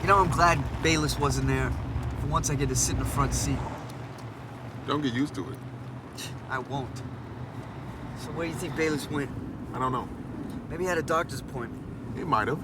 You know, I'm glad Bayless wasn't there. For once I get to sit in the front seat. Don't get used to it. I won't. So where do you think Bayless went? I don't know. Maybe he had a doctor's appointment. He might have.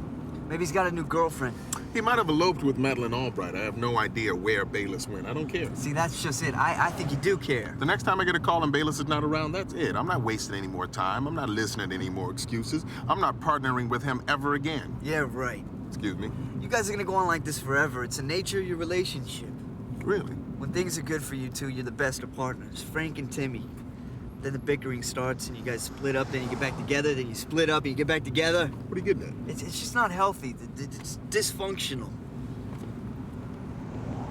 Maybe he's got a new girlfriend. He might have eloped with Madeleine Albright. I have no idea where Bayless went. I don't care. See, that's just it. I think you do care. The next time I get a call and Bayless is not around, that's it. I'm not wasting any more time. I'm not listening to any more excuses. I'm not partnering with him ever again. Yeah, right. Excuse me? You guys are gonna go on like this forever. It's the nature of your relationship. Really? When things are good for you two, you're the best of partners. Frank and Timmy. Then the bickering starts and you guys split up, then you get back together, then you split up and you get back together. What are you getting at? It's just not healthy. It's dysfunctional.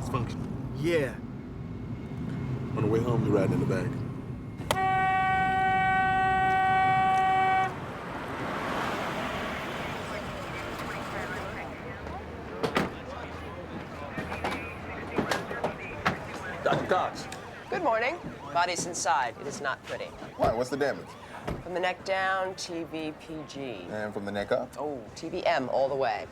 Dysfunctional. Yeah. On the way home, you're riding in the back. Dr. Cox. Good morning. Body's inside. It is not pretty. Why? What's the damage? From the neck down, TVPG. And from the neck up? Oh, TVM all the way.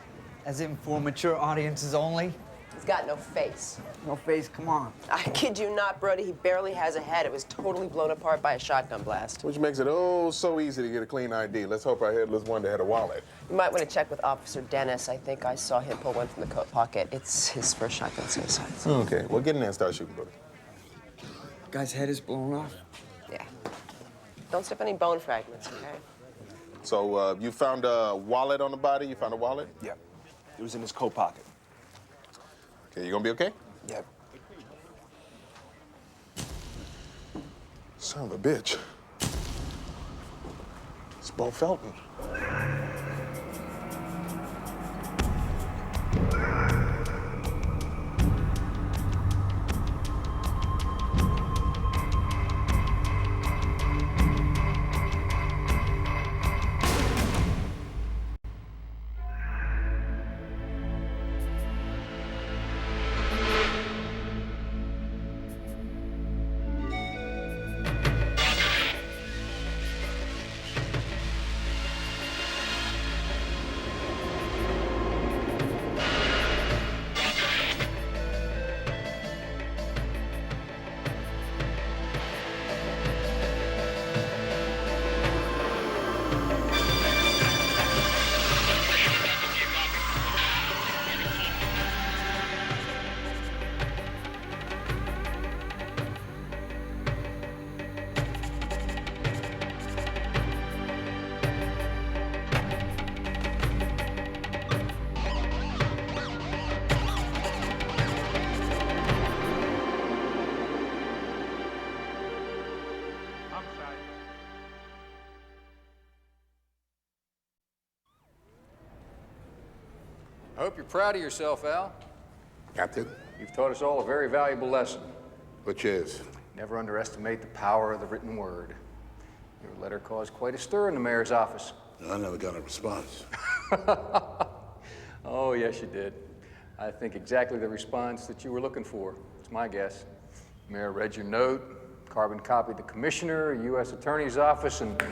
As in for mature audiences only? He's got no face. No face, come on. I kid you not, Brody. He barely has a head. It was totally blown apart by a shotgun blast. Which makes it oh so easy to get a clean ID. Let's hope our headless wonder had a wallet. You might want to check with Officer Dennis. I think I saw him pull one from the coat pocket. It's his first shotgun suicide. Okay, well, get in there and start shooting, brother. Guy's head is blown off. Yeah. Don't step any bone fragments, okay? So, you found a wallet on the body? You found a wallet? Yep. It was in his coat pocket. Okay, you gonna be okay? Yep. Son of a bitch. It's Bo Felton. I hope you're proud of yourself, Al. Captain? You've taught us all a very valuable lesson. Which is? Never underestimate the power of the written word. Your letter caused quite a stir in the mayor's office. I never got a response. Oh, yes, you did. I think exactly the response that you were looking for. It's my guess. The mayor read your note, carbon copied the commissioner, U.S. Attorney's office, and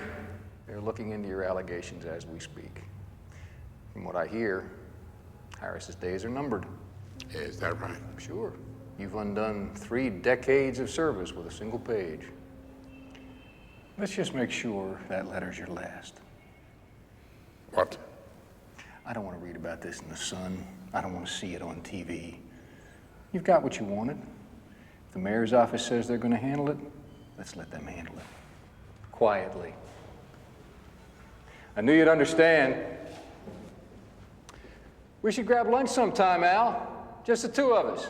they're looking into your allegations as we speak. From what I hear, Harris's days are numbered. Is that right? Sure. You've undone 3 decades of service with a single page. Let's just make sure that letter's your last. What? I don't want to read about this in the Sun. I don't want to see it on TV. You've got what you wanted. If the mayor's office says they're going to handle it, let's let them handle it. Quietly. I knew you'd understand. We should grab lunch sometime, Al. Just the 2 of us.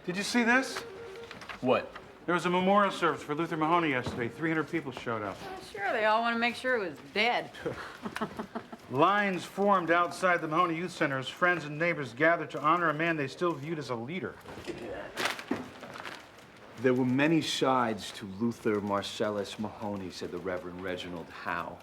Did you see this? What? There was a memorial service for Luther Mahoney yesterday. 300 people showed up. Sure, they all want to make sure it was dead. Lines formed outside the Mahoney Youth Center as friends and neighbors gathered to honor a man they still viewed as a leader. There were many sides to Luther Marcellus Mahoney, said the Reverend Reginald Howe.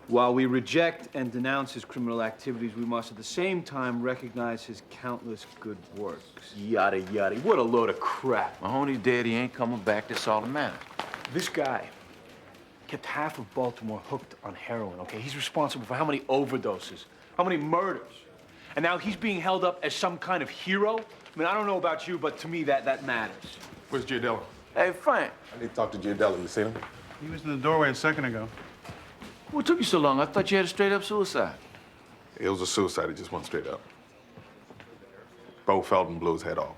While we reject and denounce his criminal activities, we must at the same time recognize his countless good works. Yada, yada. What a load of crap. Mahoney's dead, he ain't coming back, that's all that matters. This guy kept half of Baltimore hooked on heroin, okay? He's responsible for how many overdoses, how many murders. And now he's being held up as some kind of hero? I mean, I don't know about you, but to me, that matters. Where's Giardello? Hey, Frank. I need to talk to Giardello. You seen him? He was in the doorway a second ago. What took you so long? I thought you had a straight-up suicide. It was a suicide. It just went straight up. Bo Felton blew his head off.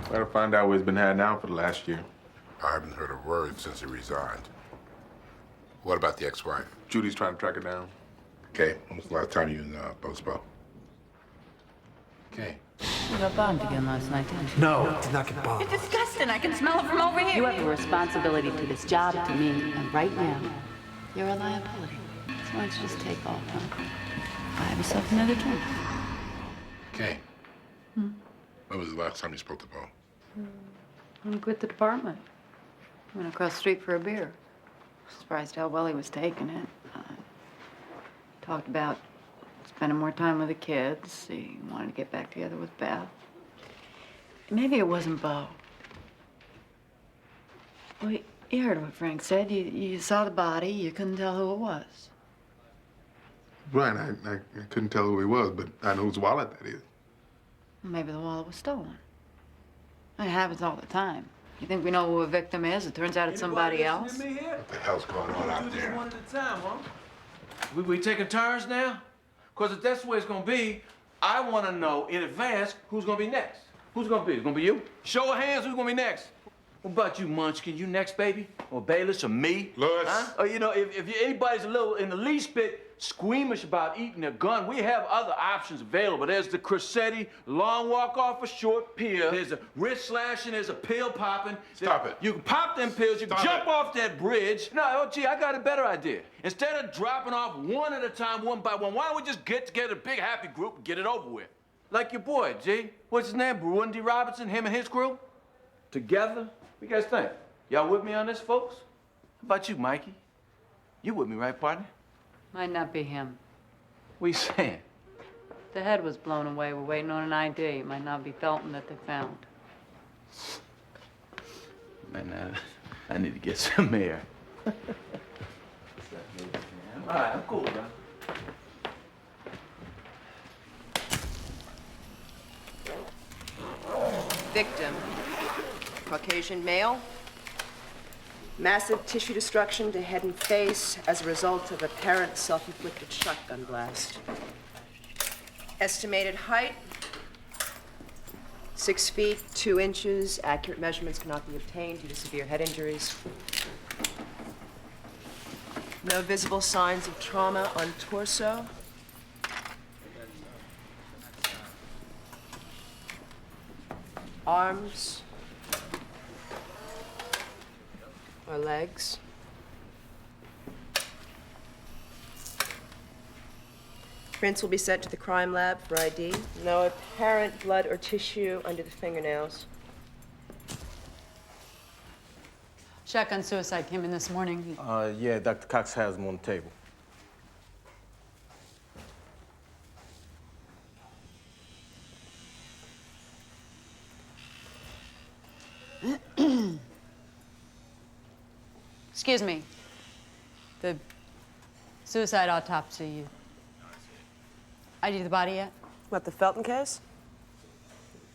Better find out where he's been hiding out for the last year. I haven't heard a word since he resigned. What about the ex-wife? Judy's trying to track her down. Okay, when was the last time you and both spoke? Okay. You got bombed again last night, didn't you? No, did not get bombed. It's disgusting. I can smell it from over here. You have a responsibility to this job, to me, and right now, you're a liability. So why don't you just take off, huh? Buy yourself another drink. Okay. When was the last time you spoke to Bo? When he quit the department. Went across the street for a beer. Surprised how well he was taking it. Talked about spending more time with the kids. He wanted to get back together with Beth. Maybe it wasn't Bo. Well, you heard what Frank said. You saw the body. You couldn't tell who it was. Right, I couldn't tell who he was, but I know whose wallet that is. Maybe the wallet was stolen. It happens all the time. You think we know who a victim is? It turns out it's somebody else. What the hell's going on out there? One at a time, huh? We taking turns now? Because if that's the way it's gonna be, I want to know in advance who's gonna be next. Who's gonna be? It's gonna be you? Show of hands, who's gonna be next? What about you, Munchkin? You next, baby? Or Bayless, or me? Lewis. Huh? Or, you know, if anybody's a little, in the least bit, squeamish about eating a gun, we have other options available. There's the Cressetti, long walk off a short pier. There's a wrist slashing, there's a pill popping. Stop it. You can pop them pills, you can Stop jump it. off that bridge. No, oh, gee, I got a better idea. Instead of dropping off one at a time, one by one, why don't we just get together a big happy group and get it over with? Like your boy, G. What's his name? Burundi Robinson, him and his crew? Together? What you guys think? Y'all with me on this, folks? How about you, Mikey? You with me, right, partner? Might not be him. What you saying? The head was blown away. We're waiting on an ID. It might not be Felton that they found. Man, I need to get some air. All right, I'm cool, bro. Victim, Caucasian male. Massive tissue destruction to head and face as a result of apparent self-inflicted shotgun blast. Estimated height, 6 feet, 2 inches. Accurate measurements cannot be obtained due to severe head injuries. No visible signs of trauma on torso. Arms or legs. Prints will be sent to the crime lab for ID. No apparent blood or tissue under the fingernails. Shotgun suicide came in this morning. Yeah, Dr. Cox has them on the table. Excuse me. The suicide autopsy, you ID the body yet? What, the Felton case?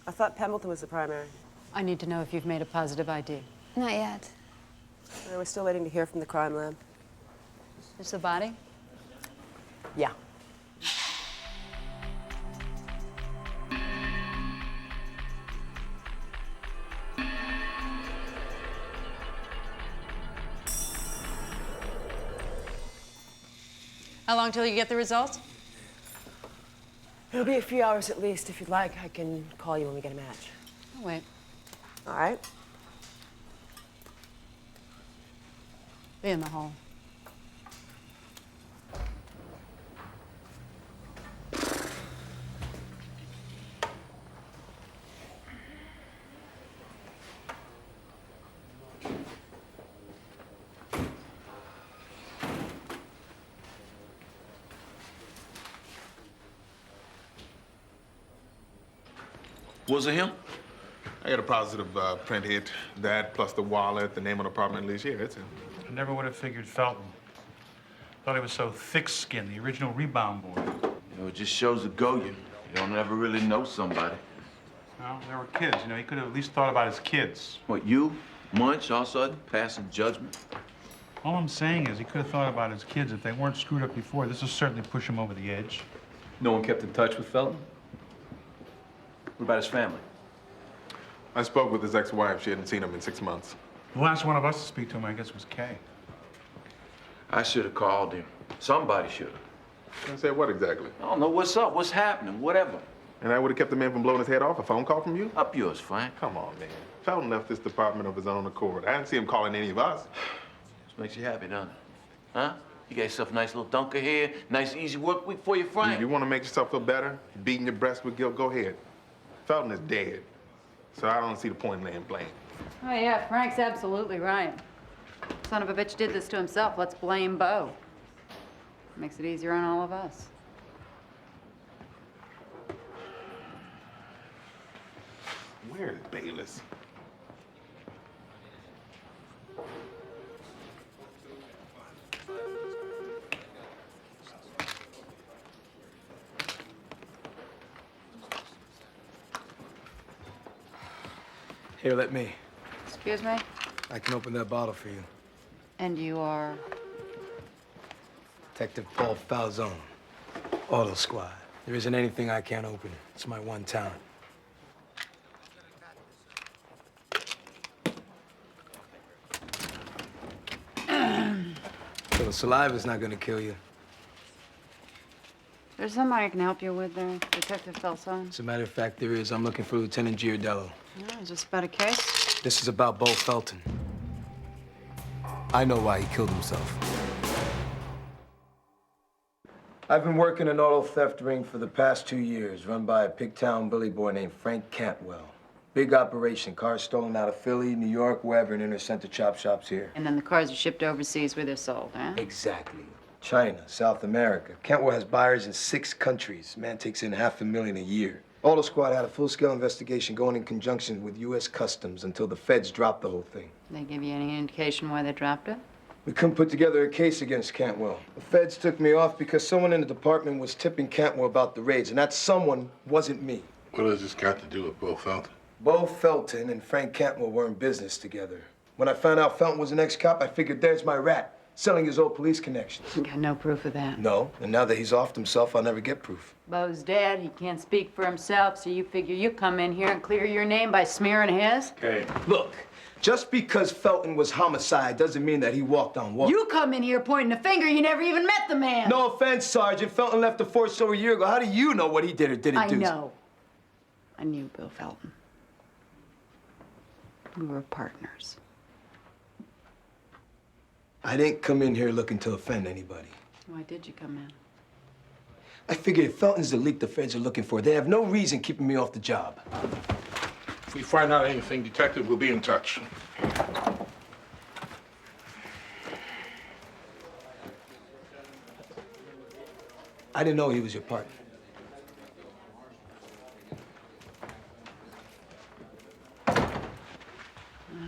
I thought Pembleton was the primary. I need to know if you've made a positive ID. Not yet. We're still waiting to hear from the crime lab. Is the body? Yeah. How long till you get the results? It'll be a few hours at least. If you'd like, I can call you when we get a match. Oh, wait. All right. Be in the hall. Was it him? I got a positive print hit. That plus the wallet, the name on the apartment lease. Yeah, it's him. I never would have figured Felton. Thought he was so thick-skinned, the original rebound boy. You know, it just shows the go you. You don't ever really know somebody. Well, there were kids, you know, he could have at least thought about his kids. What, you, Munch, all of a sudden, passing judgment? All I'm saying is he could have thought about his kids if they weren't screwed up before. This will certainly push him over the edge. No one kept in touch with Felton? What about his family? I spoke with his ex-wife. She hadn't seen him in 6 months. The last one of us to speak to him, I guess, was Kay. I should have called him. Somebody should have. I said what exactly? I don't know what's up, what's happening, whatever. And I would have kept the man from blowing his head off. A phone call from you? Up yours, Frank. Come on, man. Felton left this department of his own accord. I didn't see him calling any of us. This makes you happy, doesn't it? Huh? You got yourself a nice little dunker here, nice easy work week for you, Frank. If you want to make yourself feel better, beating your breast with guilt, go ahead. Felton is dead, so I don't see the point in laying blame. Oh, yeah, Frank's absolutely right. Son of a bitch did this to himself. Let's blame Bo. Makes it easier on all of us. Where is Bayless? Here, let me. Excuse me? I can open that bottle for you. And you are? Detective Paul Falzone, Auto Squad. There isn't anything I can't open. It's my one talent. So the saliva's not gonna kill you. There's something I can help you with there, Detective Felson. As a matter of fact, there is. I'm looking for Lieutenant Giardello. Yeah, is this about a case? This is about Bo Felton. I know why he killed himself. I've been working an auto theft ring for the past 2 years, run by a pigtown bully boy named Frank Cantwell. Big operation, cars stolen out of Philly, New York, wherever, and intersent to chop shops here. And then the cars are shipped overseas where they're sold, huh? Exactly. China, South America. Cantwell has buyers in 6 countries. Man takes in $500,000 a year. Auto Squad had a full-scale investigation going in conjunction with U.S. Customs until the feds dropped the whole thing. They give you any indication why they dropped it? We couldn't put together a case against Cantwell. The feds took me off because someone in the department was tipping Cantwell about the raids, and that someone wasn't me. What has this got to do with Bo Felton? Bo Felton and Frank Cantwell were in business together. When I found out Felton was an ex-cop, I figured there's my rat, selling his old police connections. You got no proof of that? No, and now that he's offed himself, I'll never get proof. Bo's dead. He can't speak for himself, so you figure you come in here and clear your name by smearing his? Okay. Look, just because Felton was homicide doesn't mean that he walked on water. You come in here pointing a finger. You never even met the man. No offense, Sergeant. Felton left the force over a year ago. How do you know what he did or didn't do? I know. I knew Bill Felton. We were partners. I didn't come in here looking to offend anybody. Why did you come in? I figured if Felton's the leak the feds are looking for, they have no reason keeping me off the job. If we find out anything, Detective, we'll be in touch. I didn't know he was your partner.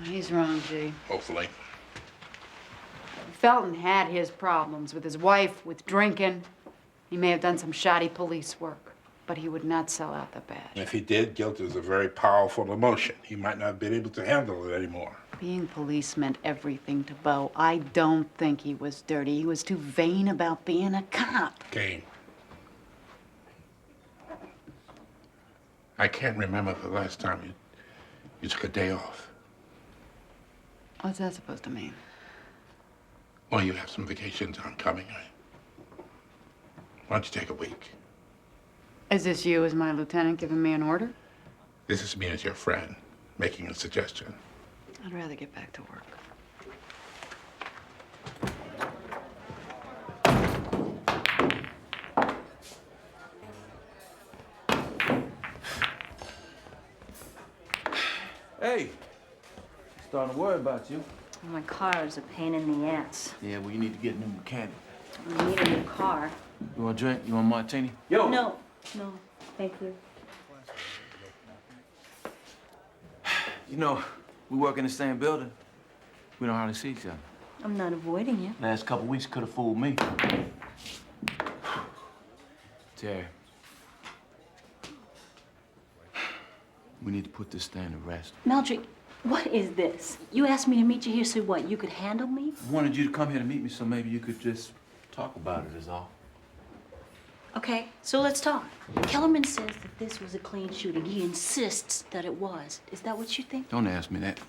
He's wrong, G. Hopefully. Felton had his problems with his wife, with drinking. He may have done some shoddy police work, but he would not sell out the badge. If he did, guilt is a very powerful emotion. He might not have been able to handle it anymore. Being police meant everything to Bo. I don't think he was dirty. He was too vain about being a cop. Kane. I can't remember the last time you took a day off. What's that supposed to mean? Well, you have some vacation time coming. Why don't you take a week? Is this you as my lieutenant giving me an order? This is me as your friend, making a suggestion. I'd rather get back to work. Hey, starting to worry about you. My car is a pain in the ass. Yeah, well, you need to get a new mechanic. I need a new car. You want a drink? You want a martini? No, no, thank you. You know, we work in the same building. We don't hardly see each other. I'm not avoiding you. Last couple weeks could have fooled me. Terry, we need to put this thing to rest. Meldrick, what is this? You asked me to meet you here so what, you could handle me? I wanted you to come here to meet me so maybe you could just talk about it is all. Okay, so let's talk. Kellerman says that this was a clean shooting. He insists that it was. Is that what you think? Don't ask me that.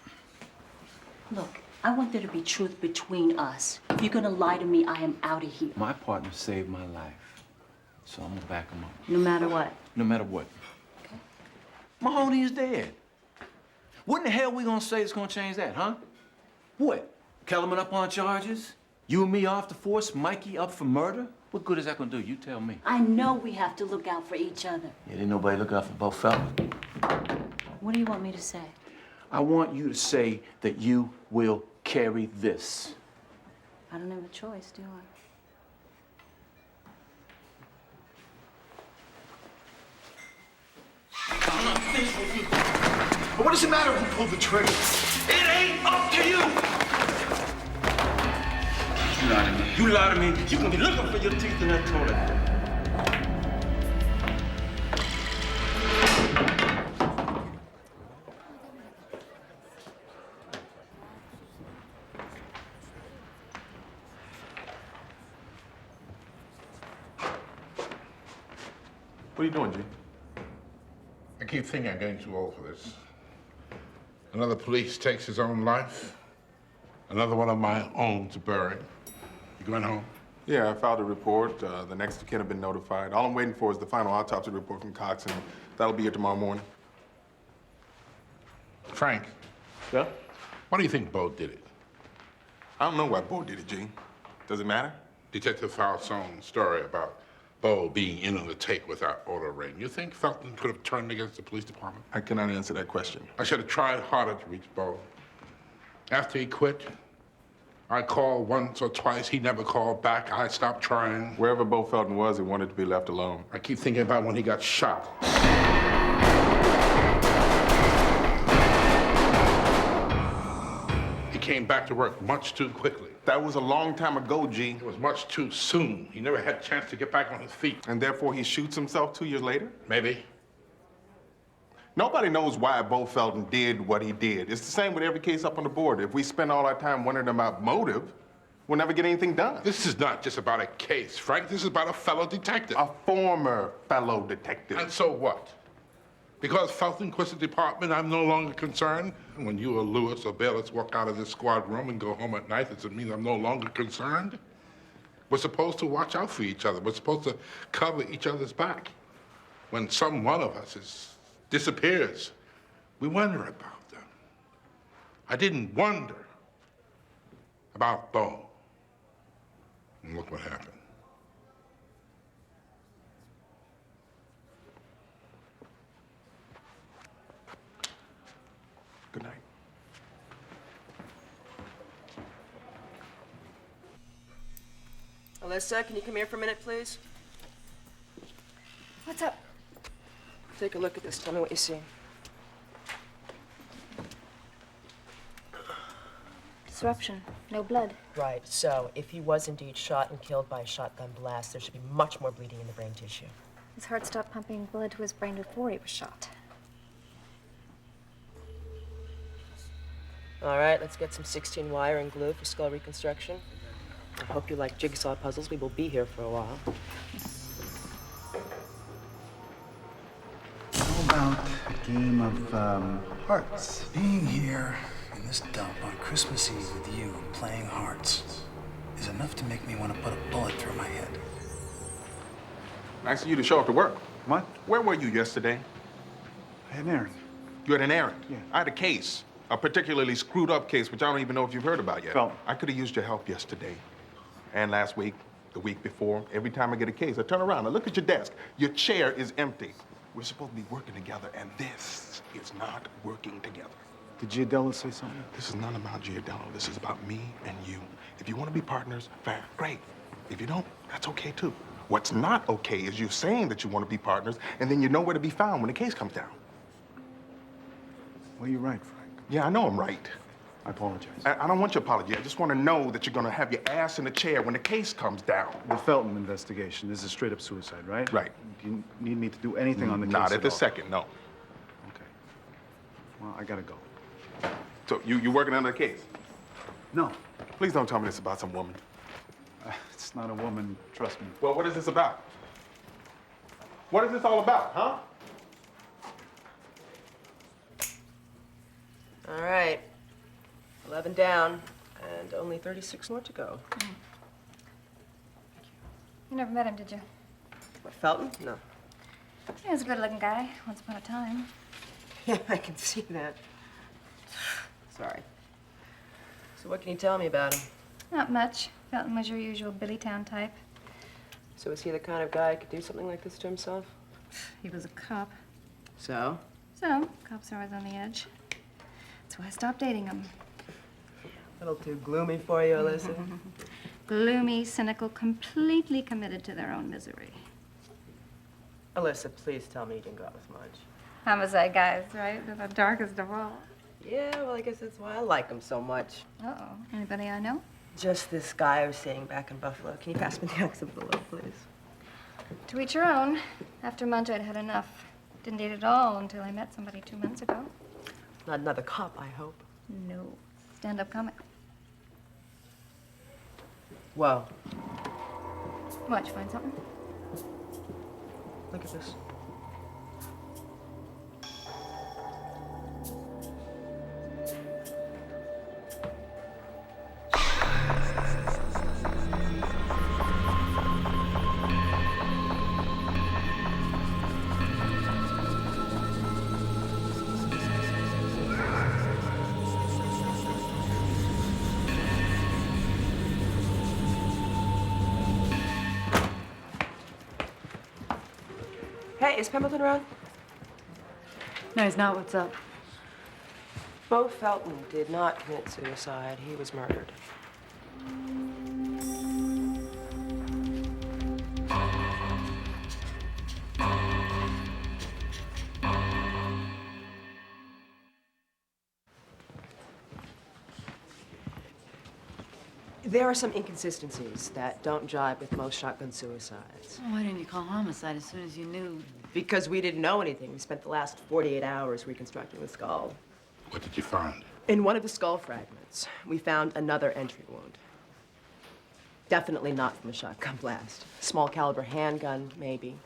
Look, I want there to be truth between us. If you're gonna lie to me, I am out of here. My partner saved my life, so I'm gonna back him up. No matter what. No matter what. Okay. Mahoney is dead. What in the hell we gonna say that's gonna change that, huh? What? Kellerman up on charges? You and me off the force? Mikey up for murder? What good is that gonna do? You tell me. I know we have to look out for each other. Yeah, didn't nobody look out for both fellas. What do you want me to say? I want you to say that you will carry this. I don't have a choice, do I? I'm not finished with you. But what does it matter who pulled the trigger? It ain't up to you! You lie to me. You lie to me. You can be looking for your teeth in that toilet. What are you doing, G? I keep thinking I'm getting too old for this. Another police takes his own life. Another one of my own to bury. You going home? Yeah, I filed a report. The next of kin have been notified. All I'm waiting for is the final autopsy report from Cox, and that'll be here tomorrow morning. Frank. Yeah? Why do you think Bo did it? I don't know why Bo did it, G. Does it matter? Detective Falsone's story about Bo being in on the tape without order ring. You think Felton could have turned against the police department? I cannot answer that question. I should have tried harder to reach Bo. After he quit, I called once or twice. He never called back. I stopped trying. Wherever Bo Felton was, he wanted to be left alone. I keep thinking about when he got shot. He came back to work much too quickly. That was a long time ago, G. It was much too soon. He never had a chance to get back on his feet. And therefore he shoots himself 2 years later? Maybe. Nobody knows why Bo Felton did what he did. It's the same with every case up on the board. If we spend all our time wondering about motive, we'll never get anything done. This is not just about a case, Frank. This is about a fellow detective. A former fellow detective. And so what? Because Felton quits the department, I'm no longer concerned? And when you or Lewis or Bayless walk out of this squad room and go home at night, does it mean I'm no longer concerned? We're supposed to watch out for each other. We're supposed to cover each other's back. When some one of us disappears, we wonder about them. I didn't wonder about Bo. And look what happened. Good night. Alyssa, can you come here for a minute, please? What's up? Take a look at this. Tell me what you see. Disruption. No blood. Right. So, if he was indeed shot and killed by a shotgun blast, there should be much more bleeding in the brain tissue. His heart stopped pumping blood to his brain before he was shot. All right, let's get some 16 wire and glue for skull reconstruction. I hope you like jigsaw puzzles. We will be here for a while. How about a game of hearts? Being here in this dump on Christmas Eve with you and playing hearts is enough to make me want to put a bullet through my head. Nice of you to show up to work. What? Where were you yesterday? I had an errand. You had an errand? Yeah. I had a case. A particularly screwed up case, which I don't even know if you've heard about yet. Well, I could have used your help yesterday. And last week, the week before. Every time I get a case, I turn around, I look at your desk. Your chair is empty. We're supposed to be working together, and this is not working together. Did Giardello say something? This is not about Giardello. This is about me and you. If you want to be partners, fair, great. If you don't, that's okay too. What's not okay is you saying that you want to be partners, and then you know where to be found when the case comes down. Well, you're right, Frank. Yeah, I know I'm right. I apologize. I don't want your apology. I just want to know that you're going to have your ass in the chair when the case comes down. The Felton investigation. This is straight up suicide, right? Right. Do you need me to do anything on the case Not at at this all? second, no. Okay. Well, I gotta go. So you working on the case? No. Please don't tell me this about some woman. It's not a woman, trust me. Well, what is this about? What is this all about, huh? All right. 11 down, and only 36 more to go. You never met him, did you? What, Felton? No. He was a good-looking guy, once upon a time. Yeah, I can see that. Sorry. So what can you tell me about him? Not much. Felton was your usual Billy Town type. So is he the kind of guy who could do something like this to himself? He was a cop. So? So, cops are always on the edge. That's why I stopped dating him. A little too gloomy for you, Alyssa? Gloomy, cynical, completely committed to their own misery. Alyssa, please tell me you didn't go out with Mudge. Homicide guys, right? They're the darkest of all. Yeah, well, I guess that's why I like him so much. Uh-oh. Anybody I know? Just this guy I was seeing back in Buffalo. Can you pass me the accent below, please? To each your own. After Mudge, I'd had enough. Didn't date at all until I met somebody 2 months ago. Not another cop, I hope. No. Stand-up comic. Whoa. What, you find something? Look at this. Hey, is Pemberton around? No, he's not. What's up? Bo Felton did not commit suicide. He was murdered. There are some inconsistencies that don't jibe with most shotgun suicides. Why didn't you call homicide as soon as you knew? Because we didn't know anything. We spent the last 48 hours reconstructing the skull. What did you find? In one of the skull fragments, we found another entry wound. Definitely not from a shotgun blast. Small caliber handgun, maybe.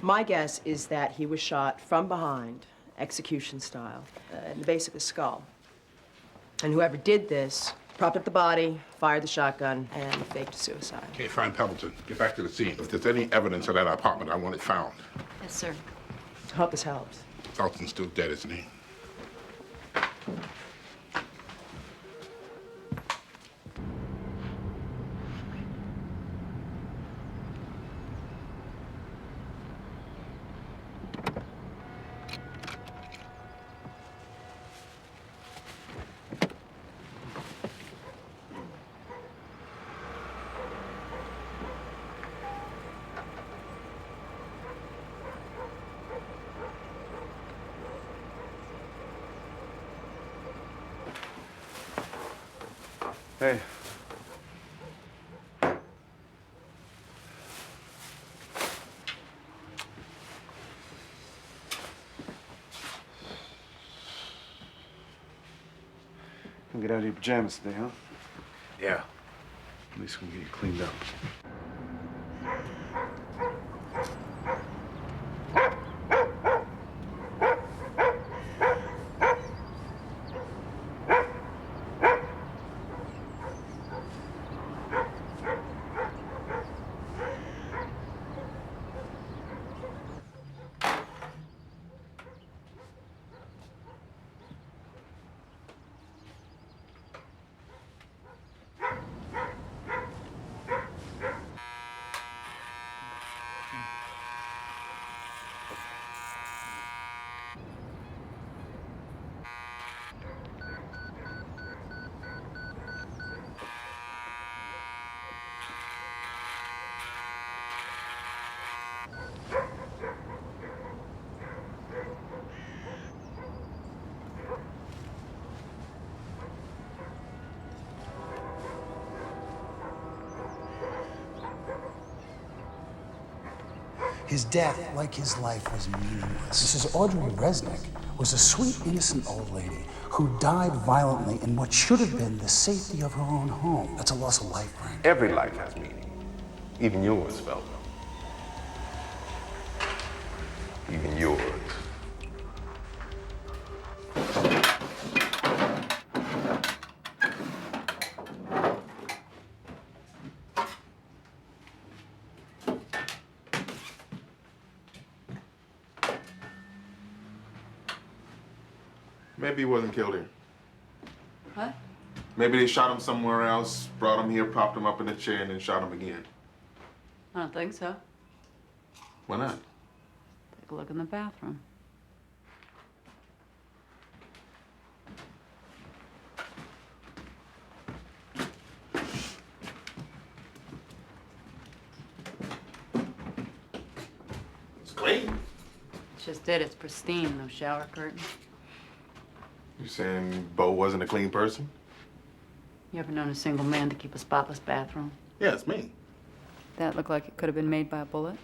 My guess is that he was shot from behind, execution style, in the base of his skull. And whoever did this propped up the body, fired the shotgun, and faked suicide. Okay, fine, Pemberton. Get back to the scene. If there's any evidence of that apartment, I want it found. Yes, sir. I hope this helps. Felton's still dead, isn't he? Hey. Can get out of your pajamas today, huh? Yeah. At least we can get you cleaned up. His death, like his life, was meaningless. Mrs. Audrey Resnick was a sweet, innocent old lady who died violently in what should have been the safety of her own home. That's a loss of life, Frank. Every life has meaning. Even yours, Felton. Even yours. Maybe he wasn't killed here. What? Maybe they shot him somewhere else, brought him here, propped him up in a chair, and then shot him again. I don't think so. Why not? Take a look in the bathroom. It's clean. It's just it. It's pristine. No shower curtain. You saying Bo wasn't a clean person? You ever known a single man to keep a spotless bathroom? Yeah, it's me. That looked like it could have been made by a bullet.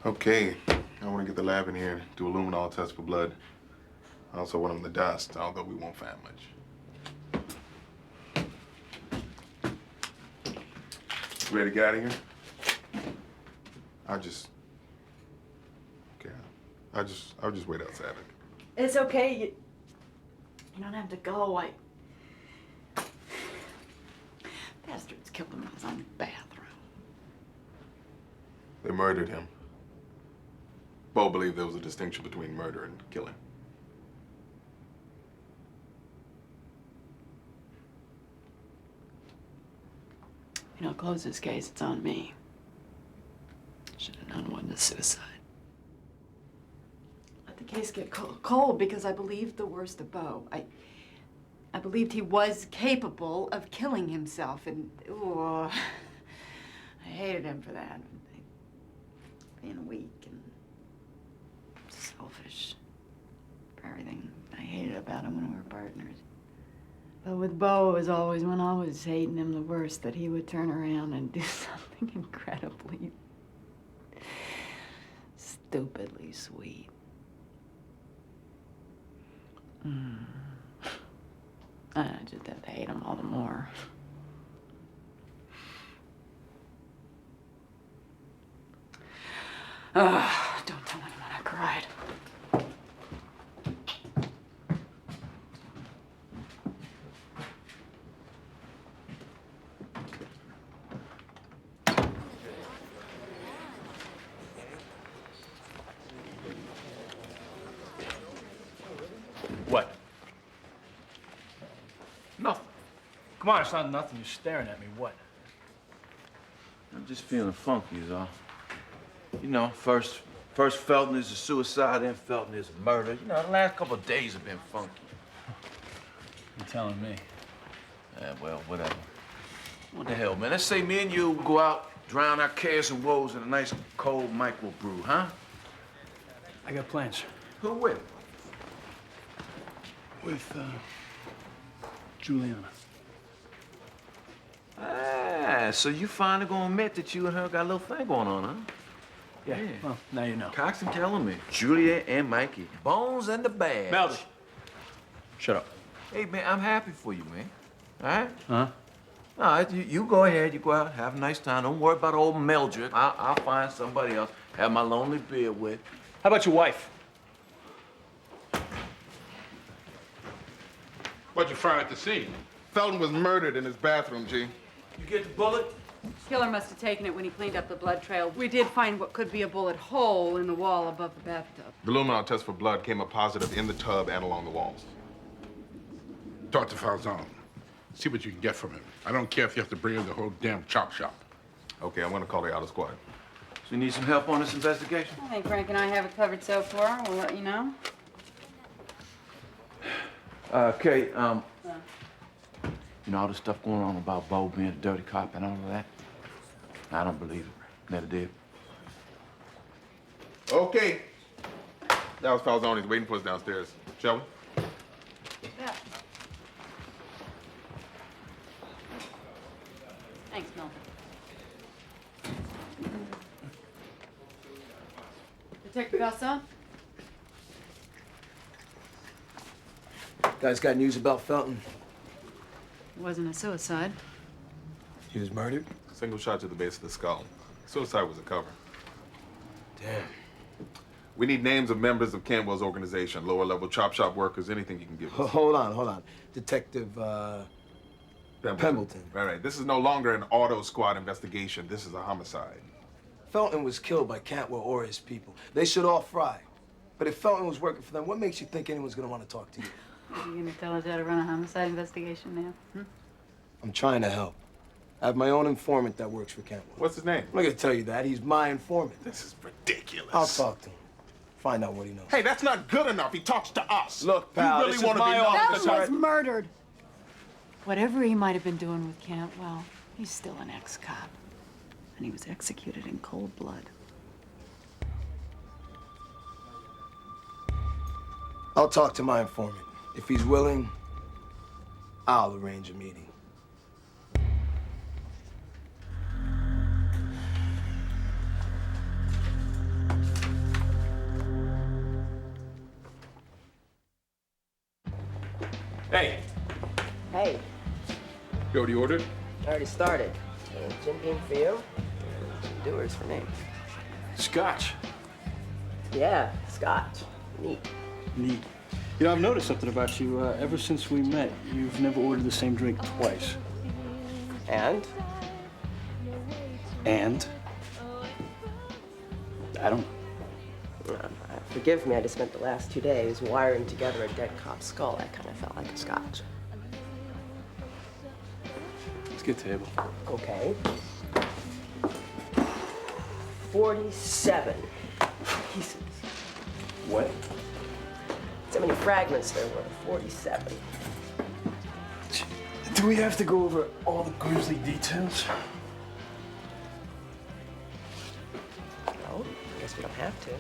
Okay, I want to get the lab in here, do a luminol test for blood. I also want him to dust, although we won't find much. Ready to get out of here? I'll just wait outside. It's okay. You don't have to go. Bastards killed him in his own bathroom. They murdered him. Bo believed there was a distinction between murder and killing. You know, close this case. It's on me. Should have known it wasn't a suicide. Let the case get cold because I believed the worst of Bo. I believed he was capable of killing himself, and ooh, I hated him for that. Being weak and selfish. For everything I hated about him when we were partners. But with Bo, it was always when I was hating him the worst that he would turn around and do something incredibly, stupidly sweet. I just have to hate him all the more. Don't tell anyone I cried. What? Nothing. Come on, it's not nothing. You're staring at me. What? I'm just feeling funky is all. You know, first Felton is a suicide, then Felton is a murder. You know, the last couple of days have been funky. You're telling me. Yeah, well, whatever. What the hell, man? Let's say me and you go out, drown our cares and woes in a nice cold microbrew, huh? I got plans. Who with? With, Juliana. Ah, so you finally gonna admit that you and her got a little thing going on, huh? Yeah, well, now you know. Cox and telling me. Julia and Mikey. Bones and the Bads. Melody. Shut up. Hey, man, I'm happy for you, man. All right? Huh? All right, you go ahead. You go out, have a nice time. Don't worry about old Meldrick. I'll find somebody else. Have my lonely beer with. How about your wife? What'd you find at the scene? Felton was murdered in his bathroom, G. You get the bullet? Killer must have taken it when he cleaned up the blood trail. We did find what could be a bullet hole in the wall above the bathtub. The luminol test for blood came up positive in the tub and along the walls. Talk to Falzone. See what you can get from him. I don't care if you have to bring in the whole damn chop shop. Okay, I'm gonna call the outer squad. So you need some help on this investigation? I think Frank and I have it covered so far. We'll let you know. Kate, you know all the stuff going on about Bo being a dirty cop and all of that? I don't believe it. Never did. Okay. That was Falzone. He's waiting for us downstairs. Shall we? Yeah. Detective Garcon? Guys got news about Felton? It wasn't a suicide. He was murdered? Single shot to the base of the skull. Suicide was a cover. Damn. We need names of members of Cantwell's organization, lower level chop shop workers, anything you can give us. Hold on. Detective, Pembleton. Right. This is no longer an auto squad investigation. This is a homicide. Felton was killed by Cantwell or his people. They should all fry. But if Felton was working for them, what makes you think anyone's gonna want to talk to you? Are you gonna tell us how to run a homicide investigation now? I'm trying to help. I have my own informant that works for Cantwell. What's his name? I'm not gonna tell you that. He's my informant. This is ridiculous. I'll talk to him. Find out what he knows. Hey, that's not good enough. He talks to us. Look, pal, you really this is want to be my known office. as Felton was murdered. Whatever he might have been doing with Cantwell, he's still an ex-cop. And he was executed in cold blood. I'll talk to my informant. If he's willing, I'll arrange a meeting. Hey, Hey, you already ordered? I already started. Jim Beam for you, and Doers for me. Scotch. Yeah, scotch. Neat. Neat. You know, I've noticed something about you. Ever since we met, you've never ordered the same drink twice. And? And? I don't. Forgive me, I just spent the last 2 days wiring together a dead cop's skull. That kind of felt like a scotch. Let's get table. Okay. 47 pieces. What? So many fragments there were. 47. Do we have to go over all the grisly details? No, I guess we don't have to.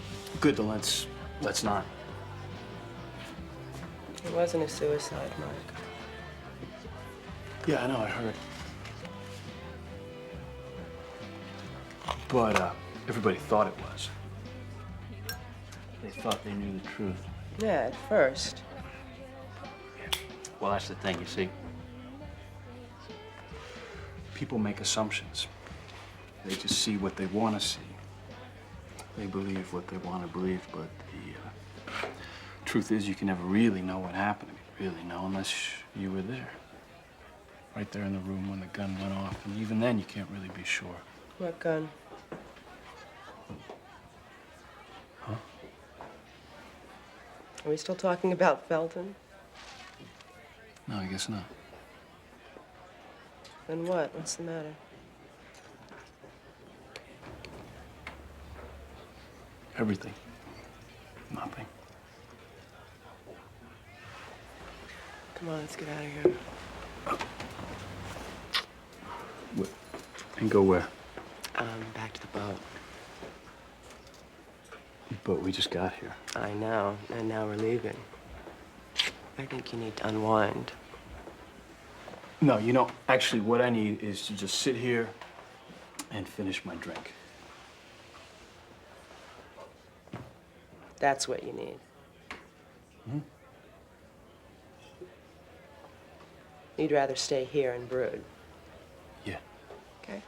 Good, then let's not. It wasn't a suicide, Mark. Yeah, I know, I heard. But everybody thought it was. They thought they knew the truth. Yeah, at first. Well, that's the thing, you see. People make assumptions. They just see what they want to see. They believe what they want to believe, but the truth is you can never really know what happened. Really know unless you were there. Right there in the room when the gun went off. And even then, you can't really be sure. What gun? Huh? Are we still talking about Felton? No, I guess not. Then what? What's the matter? Everything. Nothing. Come on, let's get out of here. What? And go where? Back to the boat. But we just got here. I know, and now we're leaving. I think you need to unwind. No, you know, actually what I need is to just sit here and finish my drink. That's what you need. Hmm? You'd rather stay here and brood. Yeah. Okay.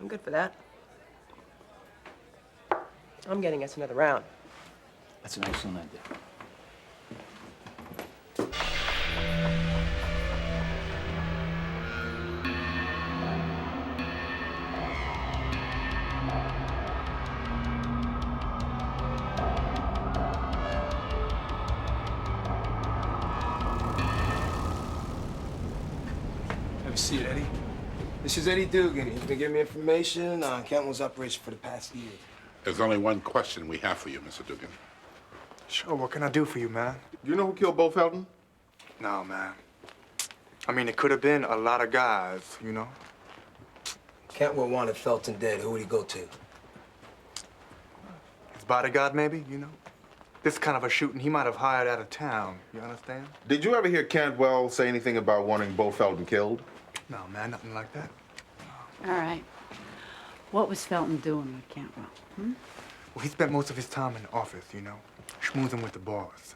I'm good for that. I'm getting us another round. That's an excellent idea. Have a seat, Eddie. This is Eddie Dugan. He's been giving me information on Cantwell's operation for the past year. There's only one question we have for you, Mr. Dugan. Sure, what can I do for you, man? Do you know who killed Bo Felton? No, man. I mean, it could have been a lot of guys, you know? Cantwell wanted Felton dead. Who would he go to? His bodyguard, maybe, you know? This kind of a shooting he might have hired out of town, you understand? Did you ever hear Cantwell say anything about wanting Bo Felton killed? No, man, nothing like that. All right. What was Felton doing with Cantwell? Well, he spent most of his time in the office, you know, schmoozing with the boss.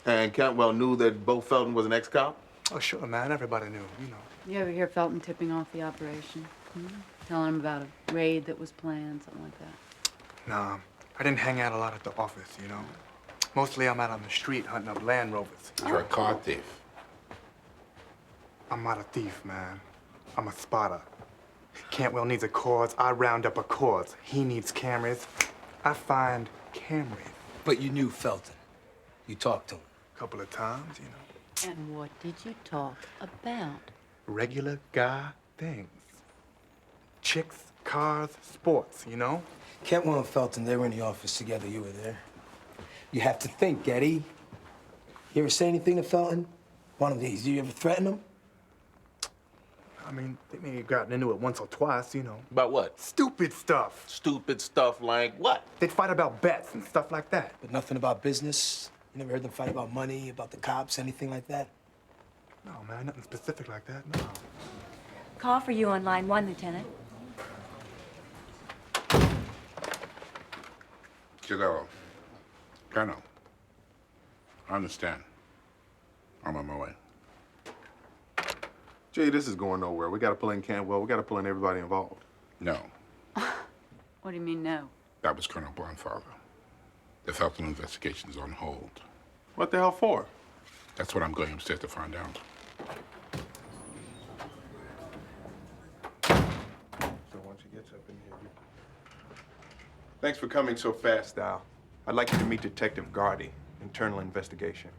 And Cantwell knew that Bo Felton was an ex-cop? Oh, sure, man. Everybody knew, you know. You ever hear Felton tipping off the operation? Telling him about a raid that was planned, something like that? Nah, I didn't hang out a lot at the office, you know. Mostly I'm out on the street hunting up Land Rovers. You're a car thief. I'm not a thief, man. I'm a spotter. Cantwell needs a cause, I round up a cause. He needs cameras, I find cameras. But you knew Felton. You talked to him. A couple of times, you know. And what did you talk about? Regular guy things. Chicks, cars, sports, you know? Cantwell and Felton, they were in the office together. You were there. You have to think, Eddie. You ever say anything to Felton? One of these. You ever threaten him? I mean, they may have gotten into it once or twice, you know. About what? Stupid stuff. Stupid stuff like what? They'd fight about bets and stuff like that. But nothing about business? You never heard them fight about money, about the cops, anything like that? No, man, nothing specific like that, no. Call for you on line 1, Lieutenant. Kiddo, Colonel, I understand. I'm on my way. Jay, this is going nowhere. We got to pull in Cantwell. We got to pull in everybody involved. No, What do you mean, no? that was Colonel Bonfather. The Felton investigation is on hold. What the hell for? That's what I'm going upstairs to find out. So once he gets up in here, Thanks for coming so fast, Al. I'd like you to meet Detective Gardy, Internal Investigation.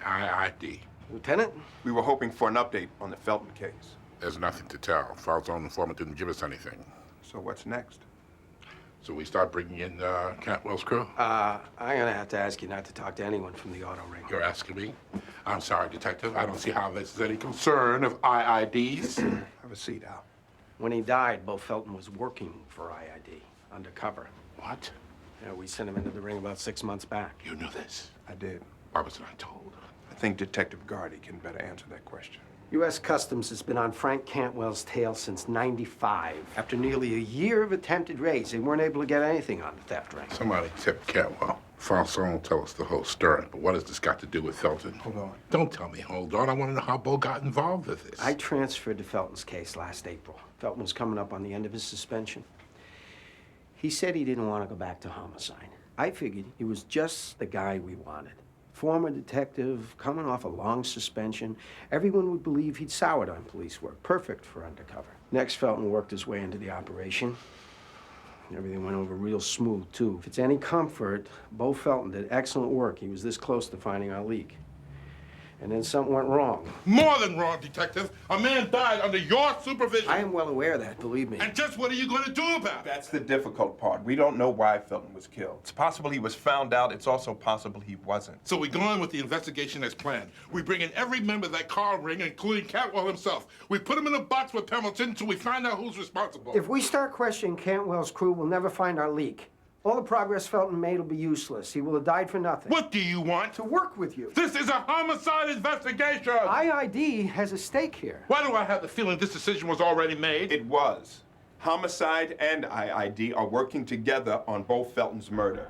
IID. Lieutenant? We were hoping for an update on the Felton case. There's nothing to tell. Falzone informant didn't give us anything. So what's next? So we start bringing in Cantwell's crew? I'm gonna have to ask you not to talk to anyone from the auto ring. You're asking me? I'm sorry, Detective. I don't see how this is any concern of IIDs. Have a seat, Al. When he died, Bo Felton was working for IID, undercover. What? Yeah, we sent him into the ring about 6 months back. You knew this? I did. Why wasn't I told? I think Detective Gardy can better answer that question. U.S. Customs has been on Frank Cantwell's tail since '95. After nearly a year of attempted raids, they weren't able to get anything on the theft ring. Somebody tipped Cantwell. Falzone will tell us the whole story, but what has this got to do with Felton? Hold on. Don't tell me hold on. I want to know how Bo got involved with this. I transferred to Felton's case last April. Felton was coming up on the end of his suspension. He said he didn't want to go back to homicide. I figured he was just the guy we wanted. Former detective, coming off a long suspension. Everyone would believe he'd soured on police work. Perfect for undercover. Next, Felton worked his way into the operation. Everything went over real smooth, too. If it's any comfort, Bo Felton did excellent work. He was this close to finding our leak. And then something went wrong. More than wrong, Detective. A man died under your supervision. I am well aware of that, believe me. And just what are you going to do about it? That's the difficult part. We don't know why Felton was killed. It's possible he was found out. It's also possible he wasn't. So we go on with the investigation as planned. We bring in every member of that car ring, including Cantwell himself. We put him in a box with Pemberton until we find out who's responsible. If we start questioning Cantwell's crew, we'll never find our leak. All the progress Felton made will be useless. He will have died for nothing. What do you want? To work with you. This is a homicide investigation! IID has a stake here. Why do I have the feeling this decision was already made? It was. Homicide and IID are working together on Bo Felton's murder.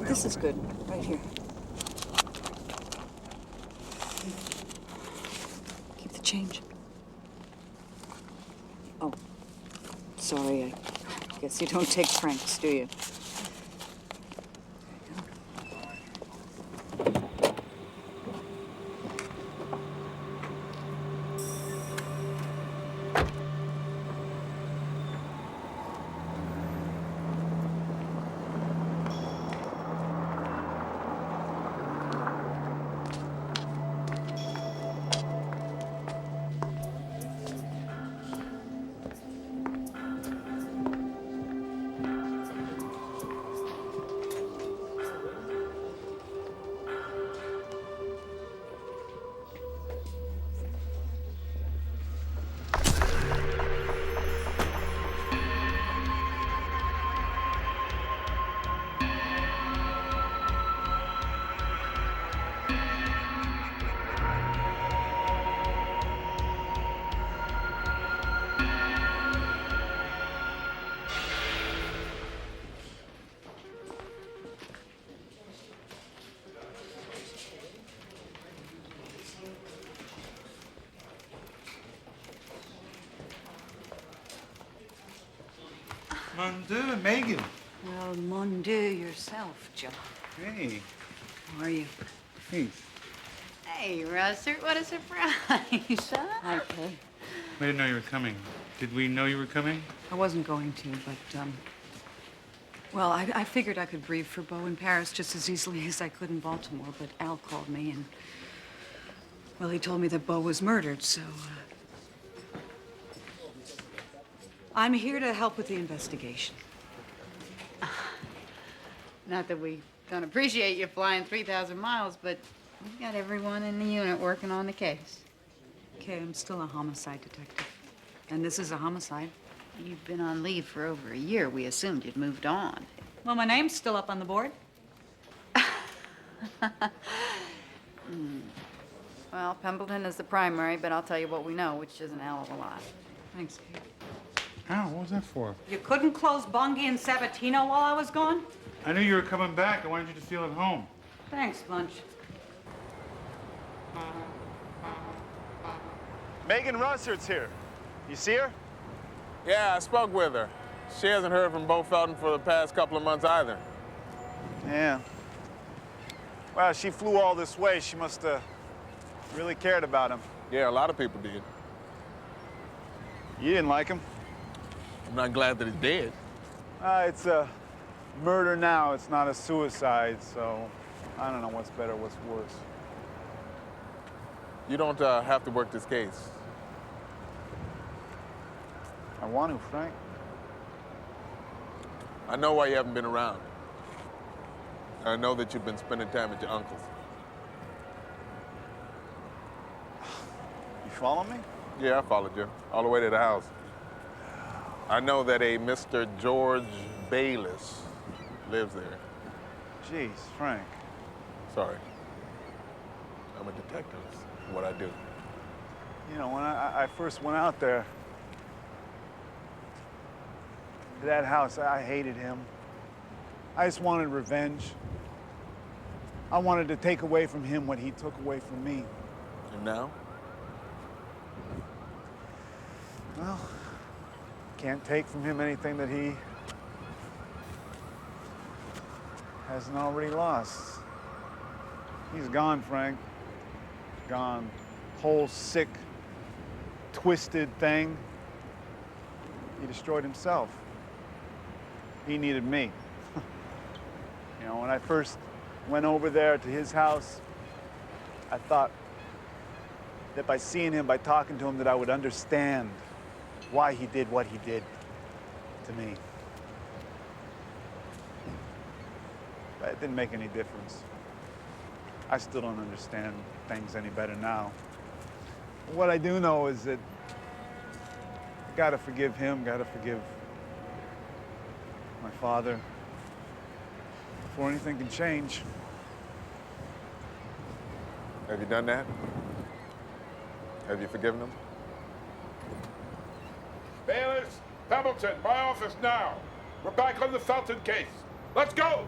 This is good, right here. Keep the change. Oh, sorry, I guess you don't take francs, do you? Mon Dieu, Megan. Well, mon Dieu yourself, Joe. Hey. How are you? Hey. Hey, Russert, what a surprise, huh? Hi, Kay. I didn't know you were coming. Did we know you were coming? I wasn't going to, but, well, I figured I could breathe for Beau in Paris just as easily as I could in Baltimore, but Al called me and, well, he told me that Beau was murdered, so, I'm here to help with the investigation. Not that we don't appreciate you flying 3,000 miles, but we've got everyone in the unit working on the case. Okay, I'm still a homicide detective, and this is a homicide. You've been on leave for over a year. We assumed you'd moved on. Well, my name's still up on the board. Well, Pembleton is the primary, but I'll tell you what we know, which isn't a hell of a lot. Thanks, Kate. Ow, what was that for? You couldn't close Bungie and Sabatino while I was gone? I knew you were coming back. I wanted you to feel at home. Thanks, Bunch. Megan Russert's here. You see her? Yeah, I spoke with her. She hasn't heard from Beau Felton for the past couple of months either. Yeah. Well, she flew all this way. She must have really cared about him. Yeah, a lot of people did. You didn't like him? I'm not glad that he's dead. It's a murder now. It's not a suicide, so I don't know what's better, what's worse. You don't have to work this case. I want to, Frank. I know why you haven't been around. I know that you've been spending time at your uncle's. You follow me? Yeah, I followed you all the way to the house. I know that a Mr. George Bayless lives there. Jeez, Frank. Sorry. I'm a detective. It's what I do. You know, when I first went out there, to that house, I hated him. I just wanted revenge. I wanted to take away from him what he took away from me. And now? Well, can't take from him anything that he hasn't already lost. He's gone, Frank. Gone. Whole sick, twisted thing. He destroyed himself. He needed me. You know, when I first went over there to his house, I thought that by seeing him, by talking to him, that I would understand why he did what he did to me. But it didn't make any difference. I still don't understand things any better now. What I do know is that gotta forgive him, gotta forgive my father before anything can change. Have you done that? Have you forgiven him? Bayless, Pembleton, my office now. We're back on the Felton case. Let's go!